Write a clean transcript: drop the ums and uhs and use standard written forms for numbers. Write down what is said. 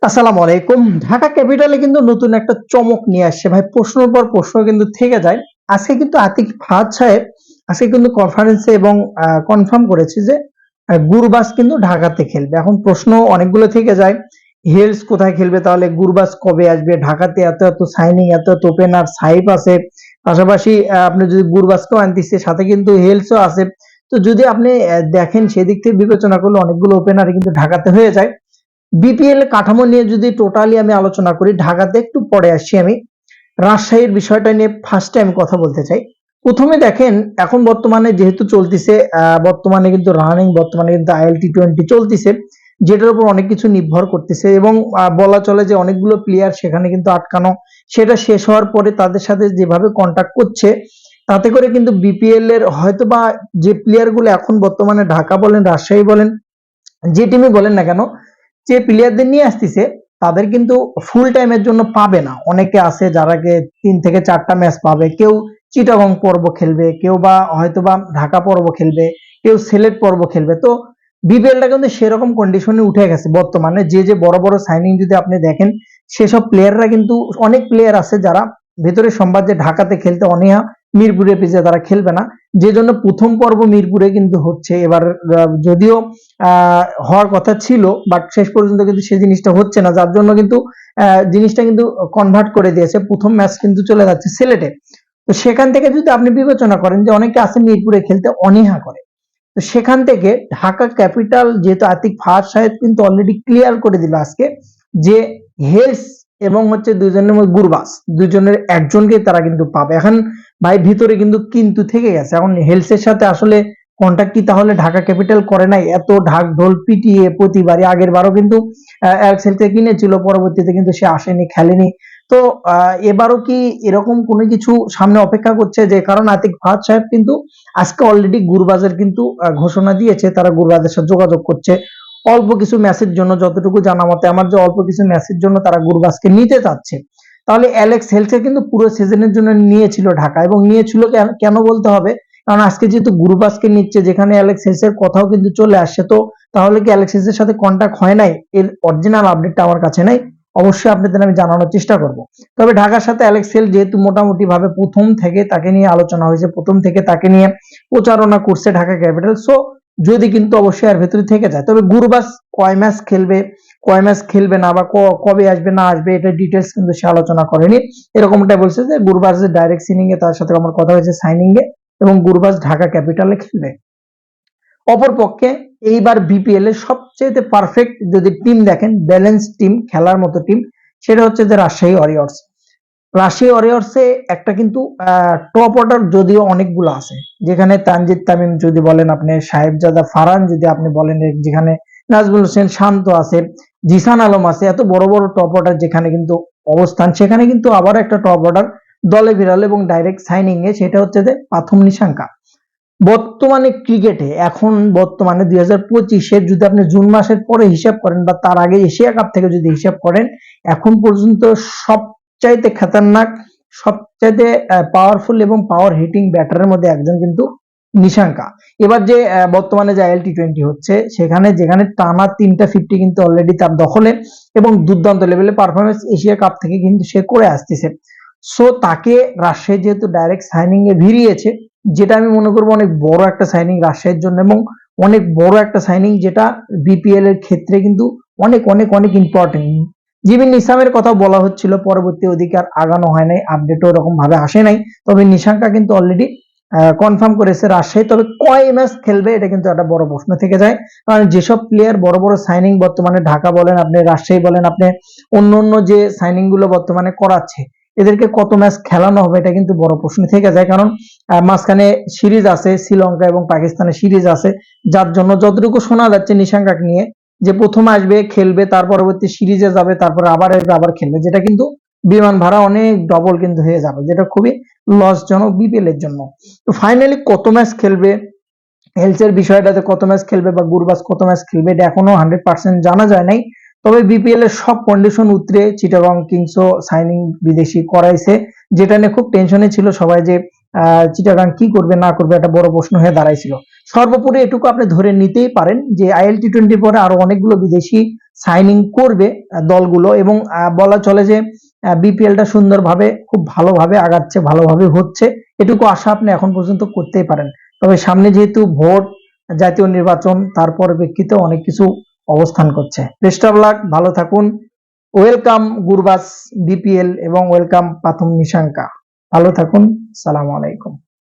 আসসালামু আলাইকুম। ঢাকা ক্যাপিটালে কিন্তু নতুন একটা চমক নিয়ে আসছে ভাই। প্রশ্নের পর প্রশ্ন কিন্তু থেকে যায়। আজকে কিন্তু আতিক ফাহাদ সাহেব আজকে কিন্তু কনফারেন্সে এবং কনফার্ম করেছে যে গুরবাজ কিন্তু ঢাকাতে খেলবে। এখন প্রশ্ন অনেকগুলো থেকে যায়। হেলস কোথায় খেলবে, তাহলে গুরবাজ কবে আসবে? ঢাকাতে এত সাইনিং, এত ওপেনার সাইফ আছে। পাশাপাশি আপনি যদি গুরবাজকেও আনতেছে, সাথে কিন্তু হেলসও আছে। তো যদি আপনি দেখেন সেদিক থেকে বিবেচনা করলে অনেকগুলো ওপেনার কিন্তু ঢাকাতে হয়ে যায়। বিপিএল কাঠামো নিয়ে যদি টোটালি আমি আলোচনা করি, ঢাকাতে একটু পরে আসছি আমি। রাজশাহীর বিষয়টা নিয়ে ফার্স্টে আমি কথা বলতে চাই। প্রথমে দেখেন, এখন বর্তমানে যেহেতু চলতেছে, বর্তমানে কিন্তু বর্তমানে কিন্তু IL T20 চলতেছে, যেটার উপর অনেক কিছু নির্ভর করতেছে এবং বলা চলে যে অনেকগুলো প্লেয়ার সেখানে কিন্তু আটকানো। সেটা শেষ হওয়ার পরে তাদের সাথে যেভাবে কন্টাক্ট করছে, তাতে করে কিন্তু বিপিএল এর হয়তো বা যে প্লেয়ার গুলো এখন বর্তমানে ঢাকা বলেন, রাজশাহী বলেন, যে টিমই বলেন না কেন, যে প্লেয়ারদের নিয়ে আসতেছে তাদের কিন্তু ফুল টাইমের জন্য পাবে না। অনেকে আছে যারাকে 3 থেকে 4টা ম্যাচ পাবে, কেউ চিটাগং পর্ব খেলবে, কেউ বা হয়তো বা ঢাকা পর্ব খেলবে, কেউ সিলেট পর্ব খেলবে। তো বিপিএলটা কিন্তু সেরকম কন্ডিশনে উঠে গেছে বর্তমানে। যে বড় বড় সাইনিং যদি আপনি দেখেন, সেসব প্লেয়াররা কিন্তু, অনেক প্লেয়ার আছে যারা ভেতরে সংবাদ যে ঢাকাতে খেলতে অনীহা, মিরপুরে পিছিয়ে তারা খেলবে না। যে জন্য প্রথম পর্ব মিরপুরে কিন্তু হচ্ছে এবার। যদিও হওয়ার কথা ছিল, বাট শেষ পর্যন্ত কিন্তু সেই জিনিসটা হচ্ছে না, যার জন্য কিন্তু জিনিসটা কিন্তু কনভার্ট করে দিয়েছে। প্রথম ম্যাচ কিন্তু চলে যাচ্ছে সিলেটে। তো সেখান থেকে যদি আপনি বিবেচনা করেন যে অনেকে আছে মিরপুরে খেলতে অনীহা করে, তো সেখান থেকে ঢাকা ক্যাপিটাল, যেহেতু আতিক ফাহাদ সাহেব কিন্তু অলরেডি ক্লিয়ার করে দিল আজকে যে হেলস এবং হচ্ছে দুজনের মধ্যে গুরবাজ, দুজনের একজনকে তারা কিন্তু পাবে। এখন ভাই ভিতরে কিন্তু থেকে গেছে। এখন হেলসের সাথে আসলে কন্ট্যাক্ট কি তাহলে ঢাকা ক্যাপিটাল করে নাই? এত ঢাক ঢোল পিটিয়ে প্রতিবারই, আগের বারও কিন্তু এক্সেলকে কিনেছিল, পরবর্তীতে কিন্তু সে আসেনি, খেলেনি। তো এবারও কি এরকম কোনো কিছু সামনে অপেক্ষা করছে? যে কারণ আতিক ফাহাদ সাহেব কিন্তু আজকে অলরেডি গুরবাজের কিন্তু ঘোষণা দিয়েছে, তারা গুরবাজের সাথে যোগাযোগ করছে অল্প কিছু ম্যাচের জন্য। যতটুকু জানা মতে আমার, যে অল্প কিছু ম্যাচের জন্য তারা গুরবাজকে নিতে চাচ্ছে। তাহলে অ্যালেক্স হেলসে কিন্তু পুরো সিজনের জন্য নিয়েছিল ঢাকা, এবং নিয়েছিল কেন বলতে হবে, কারণ আজকে যেহেতু গুরবাজকে নিচ্ছে, যেখানে অ্যালেক্স হেলসের কথাও কিন্তু চলে আসছে। তো তাহলে কি অ্যালেক্স হেলসের সাথে কন্ট্যাক্ট হয় নাই? এর অরিজিনাল আপডেটটা আমার কাছে নাই, অবশ্যই আপনাদের আমি জানানোর চেষ্টা করব। তবে ঢাকার সাথে অ্যালেক্স হেল যেহেতু মোটামুটি ভাবে প্রথম থেকে তাকে নিয়ে আলোচনা হয়েছে, প্রথম থেকে তাকে নিয়ে প্রচারণা করছে ঢাকা ক্যাপিটাল, সো যদি কিন্তু অবশ্যই এর ভেতরে থেকে যায়। তবে গুরবাজ কয় ম্যাচ খেলবে, কয় ম্যাচ খেলবে না, বা কবে আসবে না আসবে, এটা ডিটেলস কিন্তু সে আলোচনা করেনি। এরকমটা বলছে যে গুরবাজের ডাইরেক্ট সিনিং এ তার সাথে আমার কথা হয়েছে, সাইনিং এ, এবং গুরবাজ ঢাকা ক্যাপিটালে খেলবে। অপরপক্ষে এইবার বিপিএল এর সবচেয়ে পারফেক্ট যদি টিম দেখেন, ব্যালেন্স টিম, খেলার মতো টিম, সেটা হচ্ছে যে রাজশাহী ওয়ারিয়র্স। রাশিয়া ওয়ারিয়র্সে একটা কিন্তু টপ অর্ডার যদিও অনেকগুলো আছে, যেখানে তানজিদ তামিম যদি বলেন আপনি, সাহেবজাদা ফারহান যদি আপনি বলেন, যেখানে নাজমুল হোসেন শান্ত আছে, জিসান আলম আছে, এত বড় বড় টপ অর্ডার যেখানে কিন্তু অবস্থান, সেখানে কিন্তু আবার একটা টপ অর্ডার দলে বিড়াল এবং ডাইরেক্ট সাইনিং এ, সেটা হচ্ছে যে প্রথম নিশাঙ্কা। বর্তমানে ক্রিকেটে এখন, বর্তমানে 2025-এর যদি আপনি জুন মাসের পরে হিসাব করেন, বা তার আগে এশিয়া কাপ থেকে যদি হিসাব করেন, এখন পর্যন্ত সবচাইতে খতরনাক, সবচাইতে পাওয়ারফুল এবং পাওয়ার হিটিং ব্যাটারের মধ্যে একজন কিন্তু নিশাঙ্কা। এবার যে বর্তমানে যে IL T20 হচ্ছে, সেখানে যেখানে টানা 3টা 50 কিন্তু অলরেডি তার দখলে, এবং দুর্দান্ত লেভেলে পারফরমেন্স এশিয়া কাপ থেকে কিন্তু সে করে আসতেছে। সো তাকে রাজশাহী যেহেতু ডাইরেক্ট সাইনিং এ ভিড়িয়েছে, যেটা আমি মনে করবো অনেক বড় একটা সাইনিং রাজশাহীর জন্য, এবং অনেক বড় একটা সাইনিং, যেটা বিপিএল এর ক্ষেত্রে কিন্তু অনেক অনেক অনেক ইম্পর্টেন্ট। জিবিন নিসামের কথা বলা হচ্ছিল, পরবর্তী অধিকার আগানো হয় নাই, আপডেটও এরকম ভাবে আসে নাই। তবে নিশাঙ্কা কিন্তু অলরেডি কনফার্ম করেছে রাজশাহী। তবে কয় ম্যাচ খেলবে এটা কিন্তু একটা বড় প্রশ্ন থেকে যায়, কারণ যেসব প্লেয়ার বড় বড় সাইনিং বর্তমানে ঢাকা বলেন আপনি, রাজশাহী বলেন আপনি, অন্য অন্য যে সাইনিং গুলো বর্তমানে করাচ্ছে, এদেরকে কত ম্যাচ খেলানো হবে এটা কিন্তু বড় প্রশ্ন থেকে যায়। কারণ মাঝখানে সিরিজ আছে, শ্রীলঙ্কা এবং পাকিস্তানের সিরিজ আছে, যার জন্য যতটুকু শোনা যাচ্ছে নিশাঙ্কাকে নিয়ে, যে প্রথম আসবে খেলবে, তার পরবর্তী সিরিজে যাবে, তারপরে আবার আসবে আবার খেলবে, যেটা কিন্তু বিমান ভাড়া অনেক ডবল কিন্তু হয়ে যাবে, যেটা খুবই লসজনক বিপিএল এর জন্য। তো ফাইনালি কত ম্যাচ খেলবে, হেলসের বিষয়টাতে কত ম্যাচ খেলবে, বা গুরবাজ কত ম্যাচ খেলবে, এটা এখনো 100% জানা যায় নাই। তবে বিপিএল এর সব কন্ডিশন উতরে চিটাগং কিংসও সাইনিং বিদেশি করাইছে, যেটা নিয়ে খুব টেনশনে ছিল সবাই, যে চিটাগাং কি করবে না করবে, একটা বড় প্রশ্ন হয়ে দাঁড়াইছিল। সর্বোপরি এটুকু আপনি ধরে নিতেই পারেন যে IL T20 পরে আরো অনেকগুলো বিদেশি সাইনিং করবে দলগুলো, এবং বলা চলে যে বিপিএলটা সুন্দরভাবে খুব ভালোভাবে আগাচ্ছে, ভালোভাবে হচ্ছে, এটুকু আশা আপনি এখন পর্যন্ত করতেই পারেন। তবে সামনে যেহেতু ভোট, জাতীয় নির্বাচন, তার পরিপ্রেক্ষিতে অনেক কিছু অবস্থান করছে। বেস্ট অফ লাক, ভালো থাকুন। ওয়েলকাম গুরবাজ বিপিএল এবং ওয়েলকাম প্রথম নিশাঙ্কা। ভালো থাকুন। সালাম আলাইকুম।